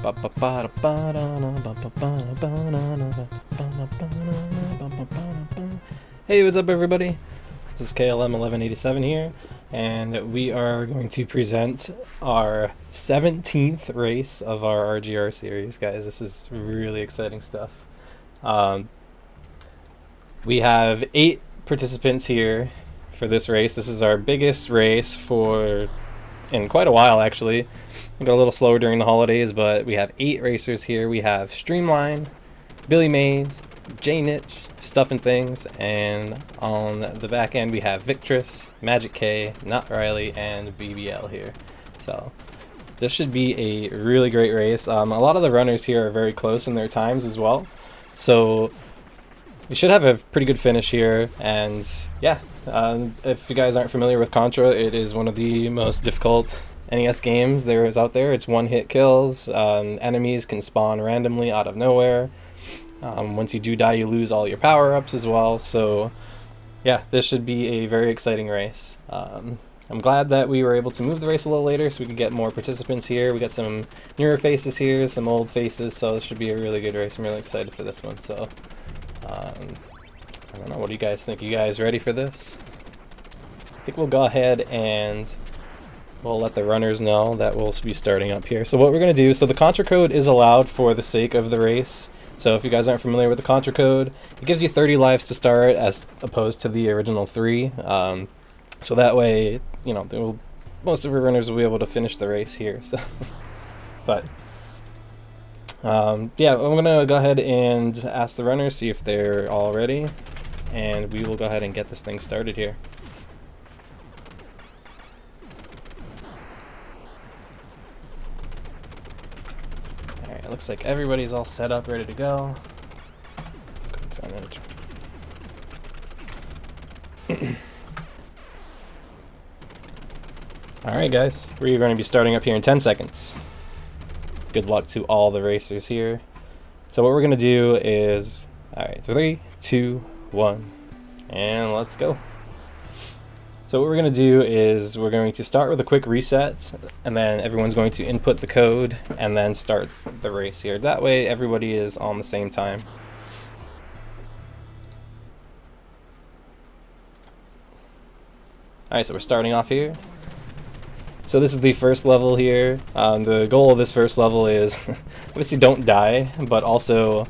Hey, what's up everybody? This is KLM1187 here, and we are going to present our 17th race of our RGR series. Guys, this is really exciting stuff. We have 8 participants here for this race. This is our biggest race in quite a while, actually. We got a little slower during the holidays, but we have 8 racers here. We have Streamline, Billy Mays, J-Nitch, Stuff and Things, and on the back end we have Victress, Magic K, Not Riley, and BBL here. So this should be a really great race. A lot of the runners here are very close in their times as well, so we should have a pretty good finish here. And yeah, if you guys aren't familiar with Contra, it is one of the most difficult NES games there is out there. It's one-hit kills. Enemies can spawn randomly out of nowhere. Once you do die, you lose all your power-ups as well. So yeah, this should be a very exciting race. I'm glad that we were able to move the race a little later so we could get more participants here. We got some newer faces here, some old faces, so this should be a really good race. I'm really excited for this one. So I don't know, what do you guys think? You guys ready for this? I think we'll go ahead and we'll let the runners know that we'll be starting up here. So what we're going to do, so the Contra code is allowed for the sake of the race. So if you guys aren't familiar with the Contra code, it gives you 30 lives to start as opposed to the original 3. So that way, you know, most of our runners will be able to finish the race here. So, but yeah, I'm gonna go ahead and ask the runners, see if they're all ready, and we will go ahead and get this thing started here. Alright, it looks like everybody's all set up, ready to go. Alright guys, we're going to be starting up here in 10 seconds. Good luck to all the racers here. So what we're going to do is, alright, 3, 2, 1, and let's go. So what we're going to do is we're going to start with a quick reset, and then everyone's going to input the code and then start the race here. That way everybody is on the same time. Alright, so we're starting off here. So this is the first level here. The goal of this first level is obviously don't die, but also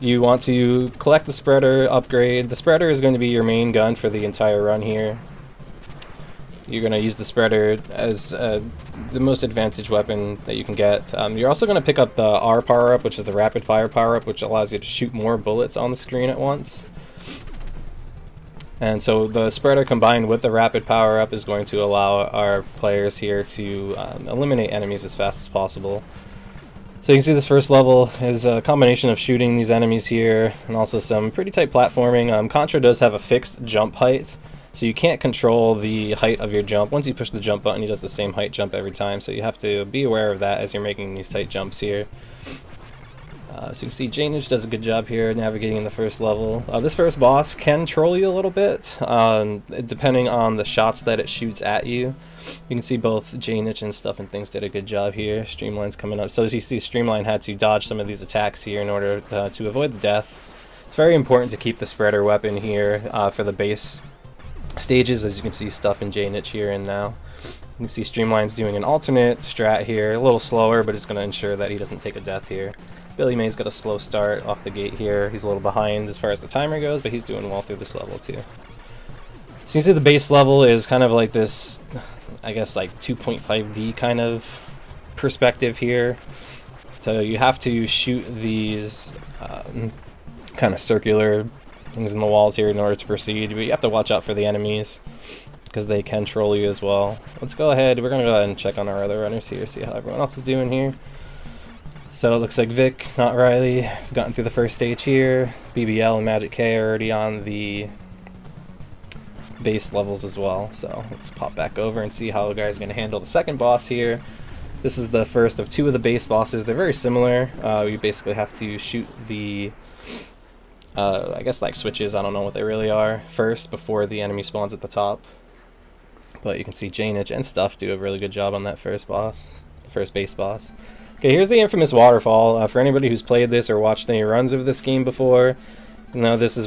you want to collect the spreader, upgrade. The spreader is going to be your main gun for the entire run here. You're going to use the spreader as the most advantage weapon that you can get. You're also going to pick up the R power-up, which is the rapid fire power-up, which allows you to shoot more bullets on the screen at once. And so the spreader combined with the rapid power-up is going to allow our players here to eliminate enemies as fast as possible. So you can see this first level is a combination of shooting these enemies here and also some pretty tight platforming. Contra does have a fixed jump height, so you can't control the height of your jump. Once you push the jump button, he does the same height jump every time, so you have to be aware of that as you're making these tight jumps here. So you can see J-Nitch does a good job here navigating the first level. This first boss can troll you a little bit, depending on the shots that it shoots at you. You can see both J-Nitch and Stuff and Things did a good job here. Streamline's coming up. So as you see, Streamline had to dodge some of these attacks here in order to avoid the death. It's very important to keep the spreader weapon here for the base stages. As you can see, Stuff and J-Nitch here and now. You can see Streamline's doing an alternate strat here, a little slower, but it's going to ensure that he doesn't take a death here. Billy May's got a slow start off the gate here. He's a little behind as far as the timer goes, but he's doing well through this level too. So you can see the base level is kind of like this, I guess, like 2.5D kind of perspective here. So you have to shoot these kind of circular things in the walls here in order to proceed, but you have to watch out for the enemies because they can troll you as well. Let's go ahead, we're going to go ahead and check on our other runners here, see how everyone else is doing here. So it looks like Vic, Not Riley, have gotten through the first stage here. BBL and Magic K are already on the base levels as well. So let's pop back over and see how the guy's going to handle the second boss here. This is the first of 2 of the base bosses. They're very similar. You basically have to shoot the, I guess like switches, I don't know what they really are, first before the enemy spawns at the top. But you can see J-Nitch and Stuff do a really good job on that first boss, the first base boss. Okay, here's the infamous Waterfall. For anybody who's played this or watched any runs of this game before, now this is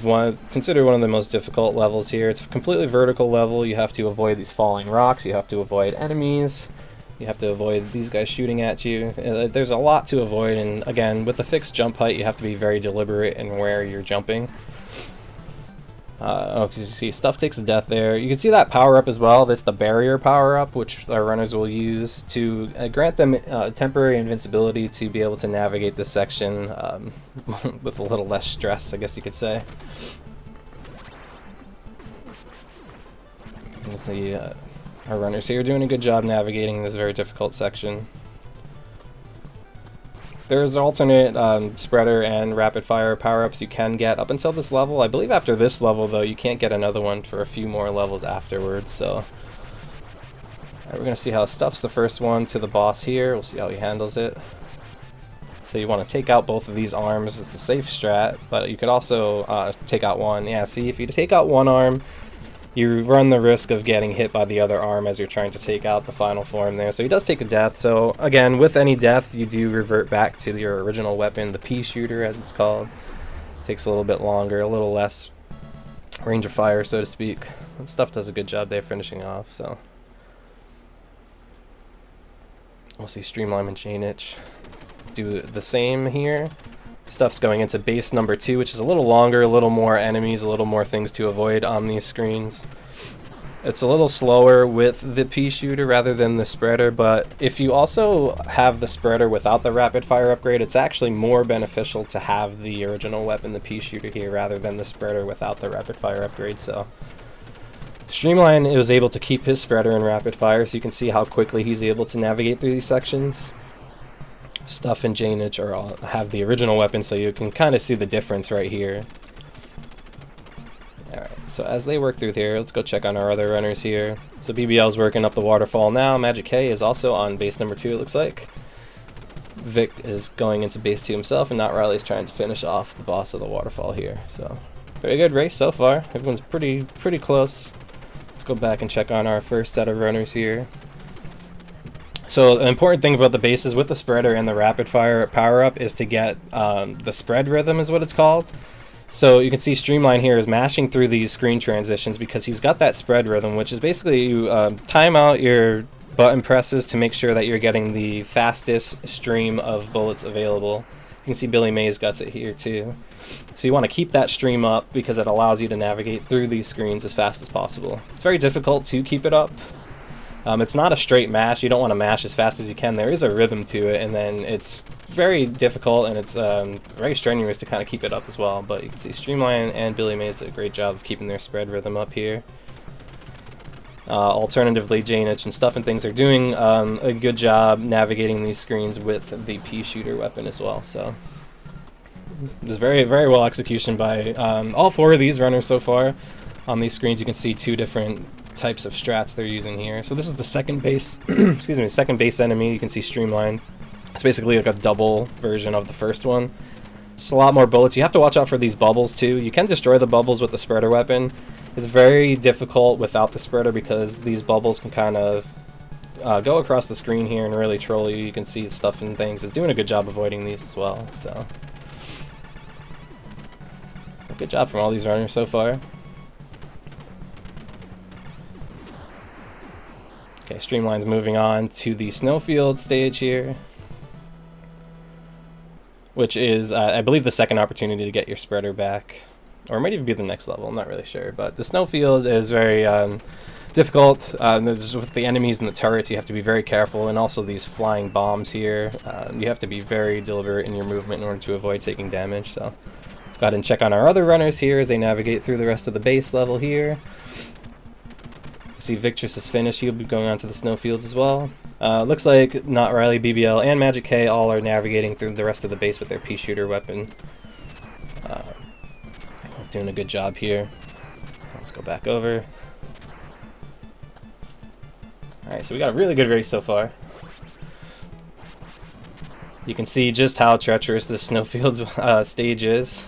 considered one of the most difficult levels here. It's a completely vertical level. You have to avoid these falling rocks. You have to avoid enemies. You have to avoid these guys shooting at you. There's a lot to avoid, and again, with the fixed jump height, you have to be very deliberate in where you're jumping. Oh, you see, stuff takes a death there. You can see that power up as well. That's the barrier power up, which our runners will use to grant them temporary invincibility to be able to navigate this section with a little less stress, I guess you could say. Let's see, our runners here are doing a good job navigating this very difficult section. There's alternate spreader and rapid fire power-ups you can get up until this level. I believe after this level, though, you can't get another one for a few more levels afterwards. So, all right, we're gonna see how Stuff's the first one to the boss here. We'll see how he handles it. So you want to take out both of these arms. It's the safe strat, but you could also take out one. Yeah, see, if you take out one arm, you run the risk of getting hit by the other arm as you're trying to take out the final form there. So he does take a death. So again, with any death, you do revert back to your original weapon, the pea shooter as it's called. Takes a little bit longer, a little less range of fire, so to speak. And Stuff does a good job there finishing off. So we'll see Streamline and Chain Itch do the same here. Stuff's going into base number 2, which is a little longer, a little more enemies, a little more things to avoid on these screens. It's a little slower with the pea shooter rather than the spreader, but if you also have the spreader without the rapid fire upgrade, it's actually more beneficial to have the original weapon, the pea shooter here, rather than the spreader without the rapid fire upgrade. So Streamline was able to keep his spreader in rapid fire, so you can see how quickly he's able to navigate through these sections. Stuff and Janich have the original weapon, so you can kind of see the difference right here. Alright, so as they work through here, let's go check on our other runners here. So BBL's working up the Waterfall now. Magic K is also on base number 2, it looks like. Vic is going into base 2 himself, and Not Riley's trying to finish off the boss of the Waterfall here. So, very good race so far. Everyone's pretty close. Let's go back and check on our first set of runners here. So the important thing about the bases with the spreader and the rapid fire power up is to get the spread rhythm is what it's called. So you can see Streamline here is mashing through these screen transitions because he's got that spread rhythm, which is basically you time out your button presses to make sure that you're getting the fastest stream of bullets available. You can see Billy Mays got it here too. So you want to keep that stream up because it allows you to navigate through these screens as fast as possible. It's very difficult to keep it up. It's not a straight mash. You don't want to mash as fast as you can. There is a rhythm to it, and then it's very difficult and it's very strenuous to kind of keep it up as well. But you can see Streamline and Billy Mays did a great job of keeping their spread rhythm up here. Alternatively, Janich and Stuff and things are doing a good job navigating these screens with the pea shooter weapon as well. So it was very well execution by all 4 of these runners so far. On these screens, you can see 2 different types of strats they're using here. So this is the second base, excuse me, second base enemy. You can see Streamline. It's basically like a double version of the first one. Just a lot more bullets. You have to watch out for these bubbles too. You can destroy the bubbles with the spreader weapon. It's very difficult without the spreader because these bubbles can kind of go across the screen here and really troll you. You can see Stuff and things is doing a good job avoiding these as well. So good job from all these runners so far. Okay, Streamline's moving on to the Snowfield stage here, which is, I believe, the second opportunity to get your spreader back. Or it might even be the next level, I'm not really sure. But the Snowfield is very difficult. With the enemies and the turrets, you have to be very careful, and also these flying bombs here. You have to be very deliberate in your movement in order to avoid taking damage. So let's go ahead and check on our other runners here as they navigate through the rest of the base level here. See Victress is finished. He'll be going on to the Snowfields as well. Looks like Not Riley, BBL, and Magic K all are navigating through the rest of the base with their pea shooter weapon. Doing a good job here. Let's go back over. Alright, so we got a really good race so far. You can see just how treacherous the Snowfields stage is,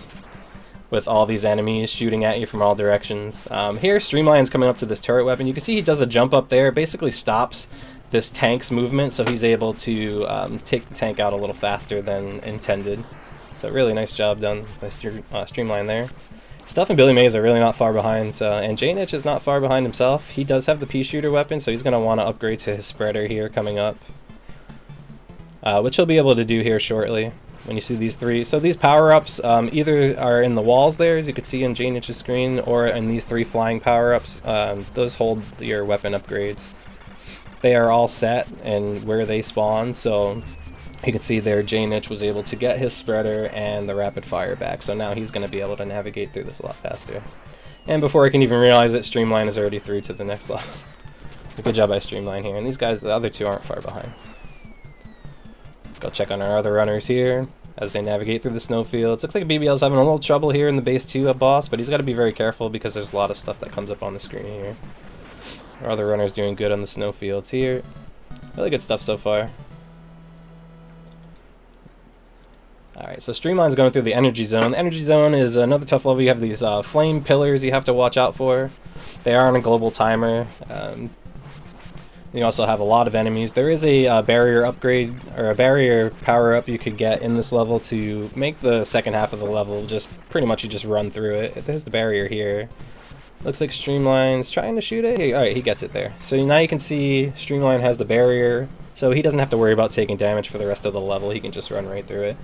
with all these enemies shooting at you from all directions. Here, Streamline's coming up to this turret weapon. You can see he does a jump up there. It basically stops this tank's movement, so he's able to take the tank out a little faster than intended. So really nice job done by Streamline there. Stuff and Billy Mays are really not far behind, and J-Nitch is not far behind himself. He does have the Pea-Shooter weapon, so he's going to want to upgrade to his spreader here coming up, which he'll be able to do here shortly. When you see these three, so these power-ups either are in the walls there, as you can see on J-Nitch's screen, or in these three flying power-ups. Those hold your weapon upgrades. They are all set and where they spawn, so you can see there J-Nitch was able to get his spreader and the rapid fire back, so now he's going to be able to navigate through this a lot faster. And before I can even realize it, Streamline is already through to the next level. Good job by Streamline here, and these guys, the other two, aren't far behind. Let's go check on our other runners here as they navigate through the snowfields. Looks like BBL's having a little trouble here in the base 2 boss, but he's got to be very careful because there's a lot of stuff that comes up on the screen here. Our other runner's doing good on the snowfields here. Really good stuff so far. Alright, so Streamline's going through the Energy Zone. The Energy Zone is another tough level. You have these flame pillars you have to watch out for. They are on a global timer. You also have a lot of enemies. There is a barrier upgrade, or a barrier power-up you could get in this level to make the second half of the level just pretty much you just run through it. There's the barrier here. Looks like Streamline's trying to shoot it. Alright, he gets it there. So now you can see Streamline has the barrier, so he doesn't have to worry about taking damage for the rest of the level. He can just run right through it.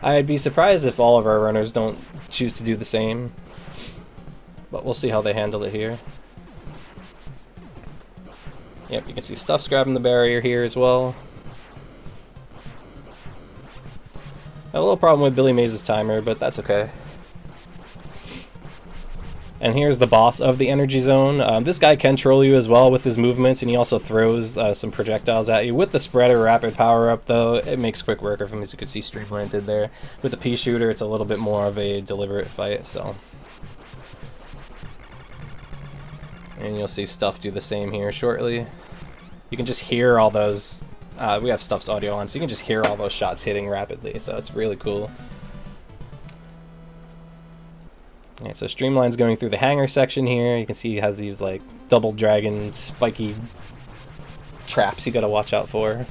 I'd be surprised if all of our runners don't choose to do the same, but we'll see how they handle it here. Yep, you can see Stuff's grabbing the barrier here as well. A little problem with Billy Mays' timer, but that's okay. And here's the boss of the Energy Zone. This guy can troll you as well with his movements, and he also throws some projectiles at you. With the spreader rapid power-up, though, it makes quick work of him, as you can see Streamline did there. With the Pea-Shooter, it's a little bit more of a deliberate fight, so... And you'll see Stuff do the same here shortly. You can just hear all those... we have Stuff's audio on, so you can just hear all those shots hitting rapidly, so it's really cool. Alright, so Streamline's going through the hangar section here. You can see he has these like double dragon spiky traps you gotta watch out for.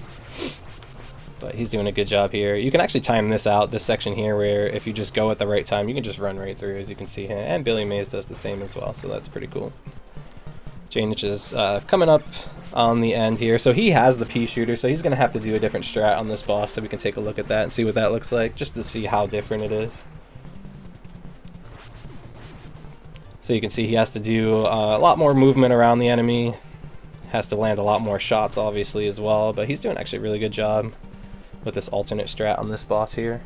But he's doing a good job here. You can actually time this out, this section here, where if you just go at the right time, you can just run right through, as you can see here. And Billy Mays does the same as well, so that's pretty cool. J-Nitch is coming up on the end here. So he has the Pea-Shooter, so he's going to have to do a different strat on this boss, so we can take a look at that and see what that looks like, just to see how different it is. So you can see he has to do a lot more movement around the enemy, has to land a lot more shots obviously as well, but he's doing actually a really good job with this alternate strat on this boss here.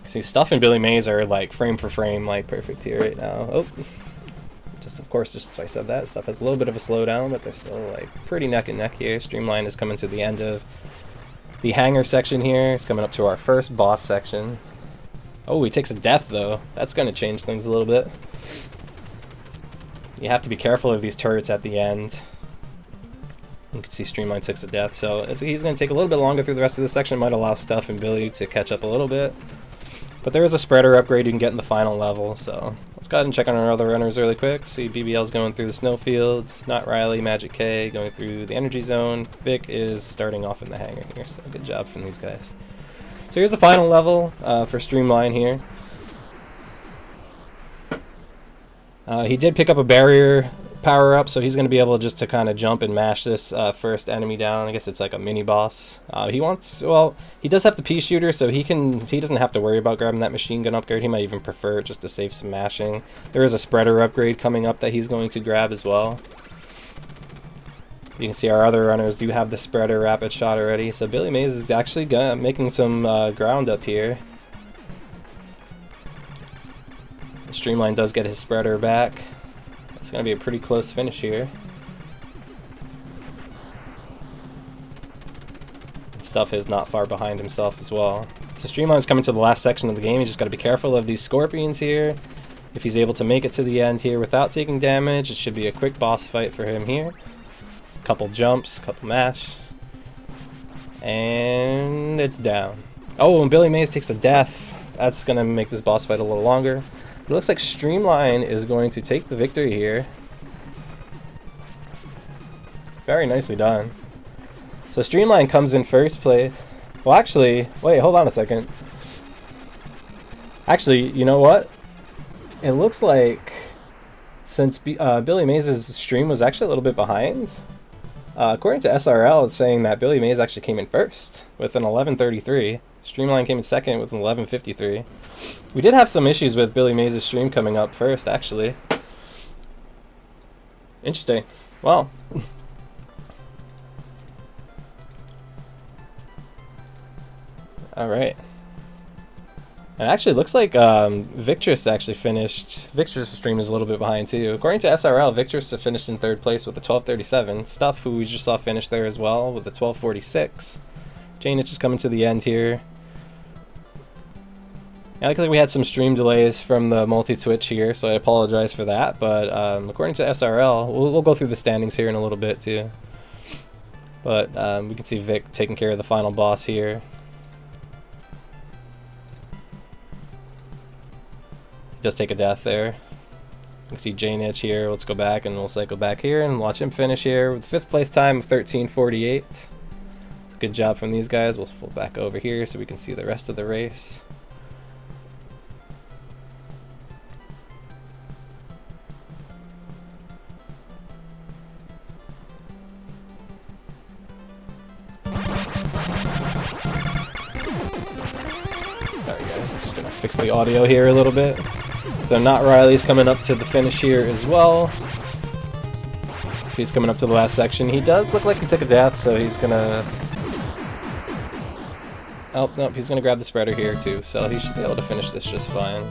See, Stuff and Billy Mays are like frame for frame like perfect here right now. Oh, just of course, just if I said that, Stuff has a little bit of a slowdown, but they're still like pretty neck and neck here. Streamline is coming to the end of the hangar section here. It's coming up to our first boss section. Oh, he takes a death though. That's going to change things a little bit. You have to be careful of these turrets at the end. You can see Streamline takes a death, so he's going to take a little bit longer through the rest of this section. It might allow Stuff and Billy to catch up a little bit. But there is a spreader upgrade you can get in the final level, so let's go ahead and check on our other runners really quick. See BBL's going through the snowfields, Not Riley, Magic K going through the Energy Zone. Vic is starting off in the hangar here, so good job from these guys. So here's the final level for Streamline here. He did pick up a barrier power-up, so he's going to be able just to kind of jump and mash this first enemy down. I guess it's like a mini-boss. He does have the Pea-Shooter, so he doesn't have to worry about grabbing that machine gun upgrade. He might even prefer it just to save some mashing. There is a spreader upgrade coming up that he's going to grab as well. You can see our other runners do have the spreader rapid shot already, so Billy Mays is actually making some ground up here. Streamline does get his spreader back. It's going to be a pretty close finish here. Stuff is not far behind himself as well. So Streamline's coming to the last section of the game. You just got to be careful of these scorpions here. If he's able to make it to the end here without taking damage, it should be a quick boss fight for him here. Couple jumps, couple mash, and it's down. Oh, and Billy Mays takes a death. That's going to make this boss fight a little longer. It looks like Streamline is going to take the victory here. Very nicely done. So Streamline comes in first place. Well, actually, wait, hold on a second. Actually, you know what? It looks like since Billy Mays' stream was actually a little bit behind, according to SRL, it's saying that Billy Mays actually came in first with an 11:33. Streamline came in second with an 11:53. We did have some issues with Billy Mays' stream coming up first, actually. Interesting. Well. Alright. It actually looks like Victress actually finished. Victress' stream is a little bit behind too. According to SRL, Victress finished in third place with a 12:37. Stuff, who we just saw finish there as well with a 12:46. Janich is coming to the end here. Yeah, like we had some stream delays from the multi-twitch here, so I apologize for that. But according to SRL, we'll go through the standings here in a little bit too. But we can see Vic taking care of the final boss here. Does take a death there. You can see Janich here. Let's go back and we'll cycle back here and watch him finish here with 5th place time of 13:48. Good job from these guys. We'll flip back over here so we can see the rest of the race. Sorry guys, just gonna fix the audio here a little bit. So Not Riley's coming up to the finish here as well. So he's coming up to the last section. He does look like he took a death, so he's gonna... Oh, nope, he's gonna grab the spreader here too, so he should be able to finish this just fine.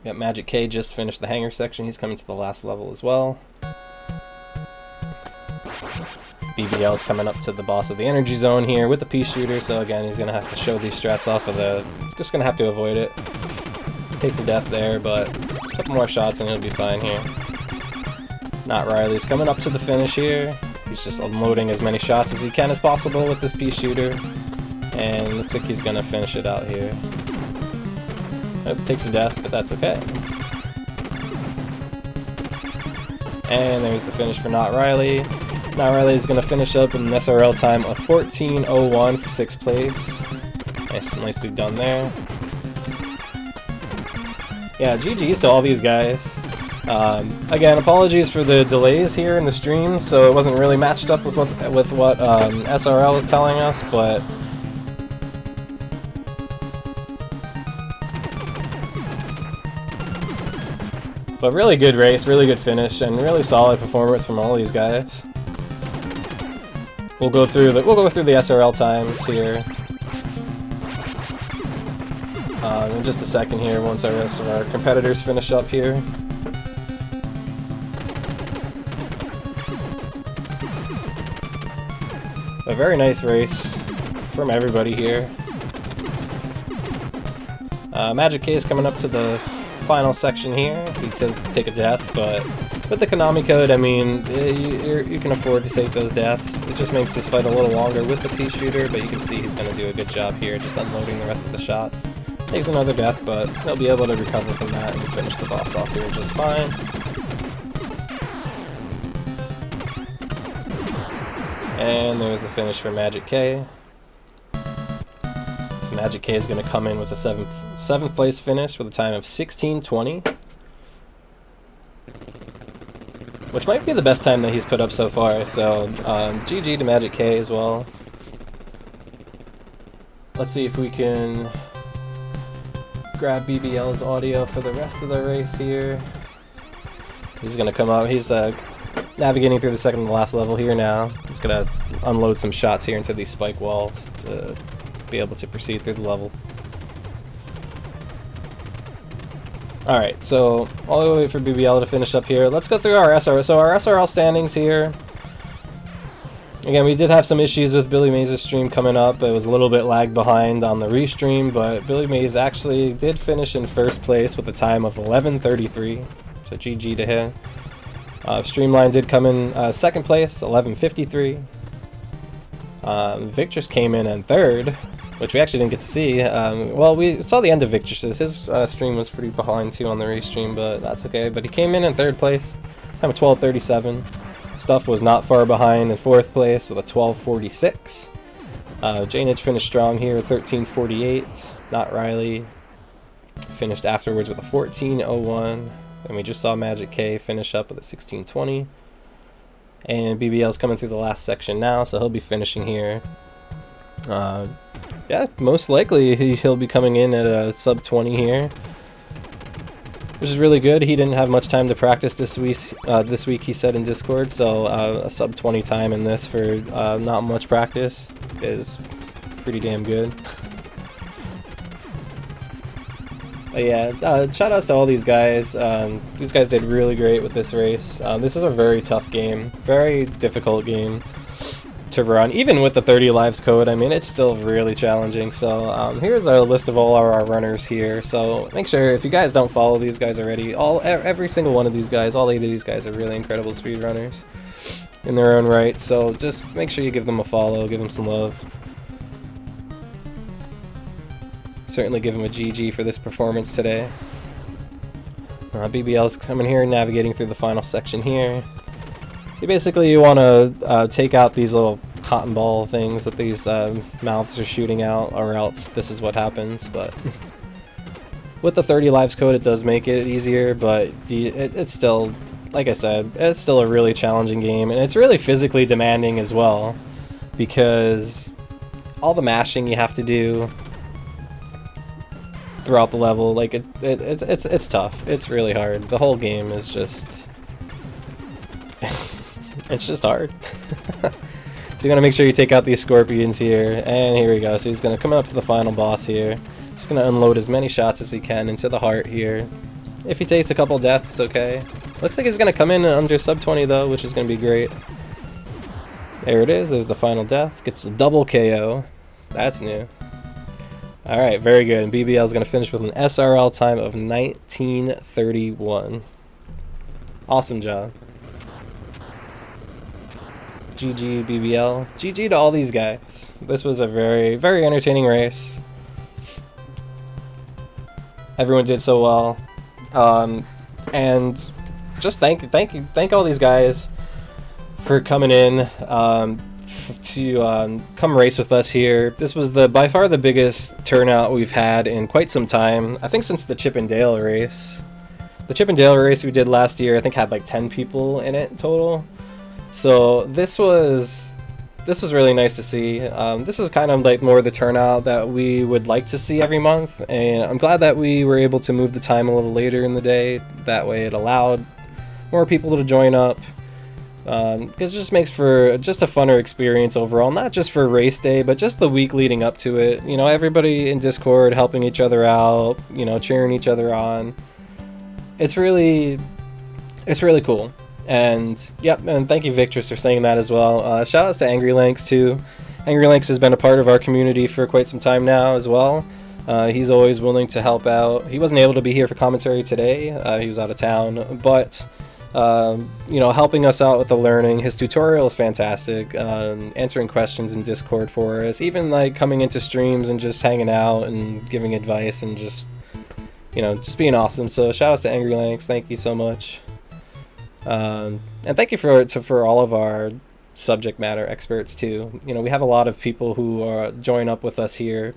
Got Magic K just finished the hangar section. He's coming to the last level as well. BBL's coming up to the boss of the energy zone here with the pea shooter, so again, he's gonna have to show these strats off of the... He's just gonna have to avoid it. Takes a death there, but a couple more shots and he'll be fine here. Not Riley's coming up to the finish here. He's just unloading as many shots as he can as possible with this pea shooter. And looks like he's gonna finish it out here. It takes a death, but that's okay. And there's the finish for Not Riley. Not Riley is gonna finish up with an SRL time of 14:01 for 6th place. Nicely done there. Yeah, GG's to all these guys. Again, apologies for the delays here in the streams, so it wasn't really matched up with what SRL is telling us, but really good race, really good finish, and really solid performance from all these guys. We'll go through the SRL times here in just a second here once our rest of our competitors finish up here. A very nice race from everybody here. Magic K is coming up to the final section here. He says to take a death, but with the Konami code, I mean, you can afford to take those deaths. It just makes this fight a little longer with the pea shooter, but you can see he's going to do a good job here, just unloading the rest of the shots. Takes another death, but he'll be able to recover from that and finish the boss off here just fine. And there's the finish for Magic K. So Magic K is going to come in with a 7th place finish with a time of 16:20. Which might be the best time that he's put up so far, so GG to Magic K as well. Let's see if we can grab BBL's audio for the rest of the race here. He's going to come out, he's navigating through the second to last level here now. He's going to unload some shots here into these spike walls to be able to proceed through the level. Alright, so while we wait for BBL to finish up here, let's go through our SRL. So our SRL standings here. Again, we did have some issues with Billy Mays' stream coming up. It was a little bit lagged behind on the restream, but Billy Mays actually did finish in first place with a time of 11:33. So GG to him. Streamline did come in second place, 11:53. Victress came in third, which we actually didn't get to see. Well, we saw the end of Victress's. His stream was pretty behind too on the restream, but that's okay. But he came in third place, time of 12:37. Stuff was not far behind in 4th place with a 12:46. Janich finished strong here, 13:48. Not Riley finished afterwards with a 14:01. And we just saw Magic K finish up with a 16:20. And BBL's coming through the last section now, so he'll be finishing here. Yeah, most likely he'll be coming in at a sub 20 here, which is really good. He didn't have much time to practice this week, he said in Discord, so a sub 20 time in this for not much practice is pretty damn good. But yeah, shout outs to all these guys. These guys did really great with this race. This is a very tough game, very difficult game to run. Even with the 30 lives code, I mean, it's still really challenging. So here's our list of all our runners here. So make sure, if you guys don't follow these guys already, every single one of these guys, all 8 of these guys are really incredible speedrunners in their own right. So just make sure you give them a follow, give them some love. Certainly give him a GG for this performance today. BBL's coming here, navigating through the final section here. So basically you want to take out these little cotton ball things that these mouths are shooting out, or else this is what happens. But with the 30 lives code, it does make it easier, but it's still, like I said, it's still a really challenging game, and it's really physically demanding as well, because all the mashing you have to do throughout the level, like it's tough. It's really hard. The whole game is just it's just hard. So you gotta make sure you take out these scorpions here, and here we go. So he's gonna come up to the final boss here. He's gonna unload as many shots as he can into the heart here. If he takes a couple deaths, it's okay. Looks like he's gonna come in under sub 20 though, which is gonna be great. There it is. There's the final death. Gets the double KO. That's new. Alright, very good. And BBL is going to finish with an SRL time of 19:31. Awesome job. GG, BBL. GG to all these guys. This was a very, very entertaining race. Everyone did so well. And just thank all these guys for coming in. To come race with us here. This was by far the biggest turnout we've had in quite some time. I think since the Chip and Dale race. The Chip and Dale race we did last year, I think, had like 10 people in it total. So this was really nice to see. This is kind of like more the turnout that we would like to see every month, and I'm glad that we were able to move the time a little later in the day. That way it allowed more people to join up. Because it just makes for just a funner experience overall, not just for race day, but just the week leading up to it. You know, everybody in Discord helping each other out, you know, cheering each other on. It's really cool. And yep, and thank you, Victress, for saying that as well. Shout outs to Angry Lanks too. Angry Lanks has been a part of our community for quite some time now as well. He's always willing to help out. He wasn't able to be here for commentary today. He was out of town, but you know, helping us out with the learning. His tutorial is fantastic. Answering questions in Discord for us, even like coming into streams and just hanging out and giving advice and just, you know, just being awesome. So shout outs to Angry Lanks. Thank you so much. And thank you for all of our subject matter experts too. You know, we have a lot of people who join up with us here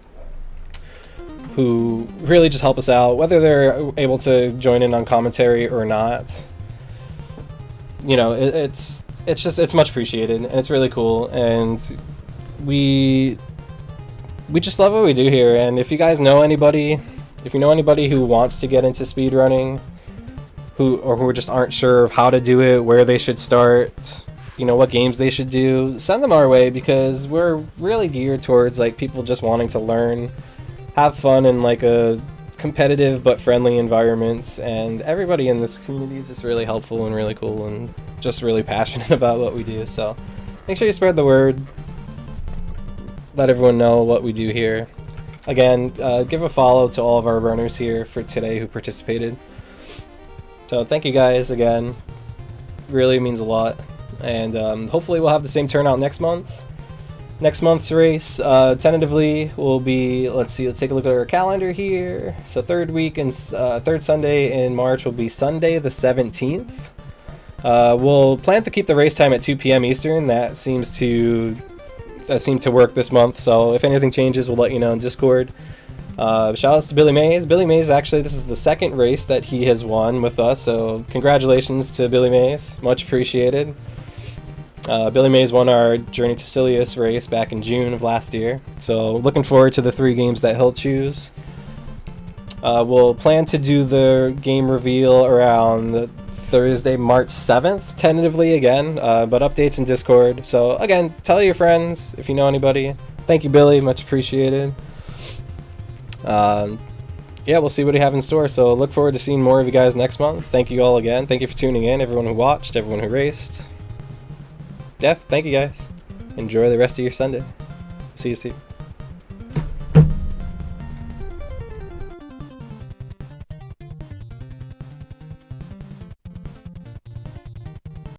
who really just help us out, whether they're able to join in on commentary or not. You know, it's much appreciated, and it's really cool, and we just love what we do here. And if you guys know anybody, who wants to get into speedrunning, who just aren't sure of how to do it, where they should start, you know, what games they should do, send them our way, because we're really geared towards like people just wanting to learn, have fun in like a competitive but friendly environment, and everybody in this community is just really helpful and really cool and just really passionate about what we do. So make sure you spread the word, let everyone know what we do here. Again, give a follow to all of our runners here for today who participated. So thank you guys again, really means a lot, and hopefully we'll have the same turnout next month. Next month's race, tentatively, will be, let's take a look at our calendar here. So third Sunday in March will be Sunday the 17th. We'll plan to keep the race time at 2 p.m. Eastern. That seemed to work this month, so if anything changes, we'll let you know in Discord. Shoutouts to Billy Mays. Billy Mays, actually, this is the second race that he has won with us, so congratulations to Billy Mays. Much appreciated. Billy Mays won our Journey to Silius race back in June of last year, so looking forward to the 3 games that he'll choose. We'll plan to do the game reveal around Thursday, March 7th, tentatively again, but updates in Discord. So again, tell your friends if you know anybody. Thank you, Billy, much appreciated. Yeah, we'll see what we have in store, so look forward to seeing more of you guys next month. Thank you all again. Thank you for tuning in, everyone who watched, everyone who raced. Yeah, thank you guys. Enjoy the rest of your Sunday. See you soon.